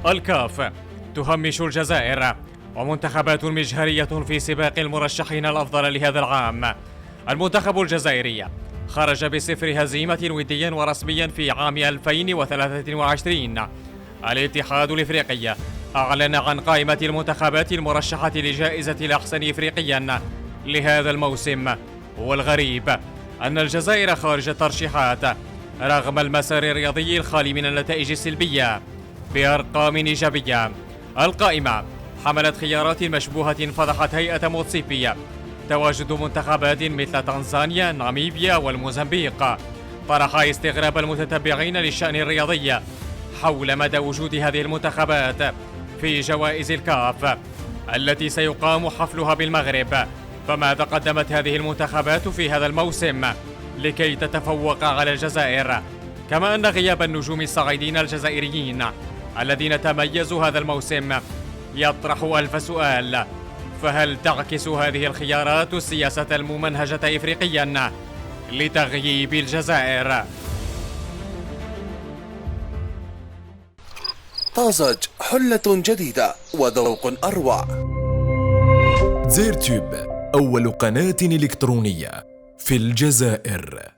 الكاف تهمش الجزائر، ومنتخبات مجهرية في سباق المرشحين الأفضل لهذا العام. المنتخب الجزائري خرج بصفر هزيمة وديا ورسميا في عام 2023. الاتحاد الإفريقي أعلن عن قائمة المنتخبات المرشحة لجائزة الأحسن إفريقيا لهذا الموسم، والغريب أن الجزائر خارج الترشيحات رغم المسار الرياضي الخالي من النتائج السلبية بأرقام إيجابية. القائمة حملت خيارات مشبوهة فضحت هيئة موتسيبي. تواجد منتخبات مثل تنزانيا، ناميبيا والموزمبيق طرح استغراب المتتبعين للشأن الرياضي حول مدى وجود هذه المنتخبات في جوائز الكاف التي سيقام حفلها بالمغرب. فماذا قدمت هذه المنتخبات في هذا الموسم لكي تتفوق على الجزائر؟ كما أن غياب النجوم الصاعدين الجزائريين الذين تميزوا هذا الموسم يطرح ألف سؤال. فهل تعكس هذه الخيارات السياسة الممنهجة إفريقيا لتغييب الجزائر؟ طازج، حلة جديدة وذوق أروع. زيرتيوب، أول قناة إلكترونية في الجزائر.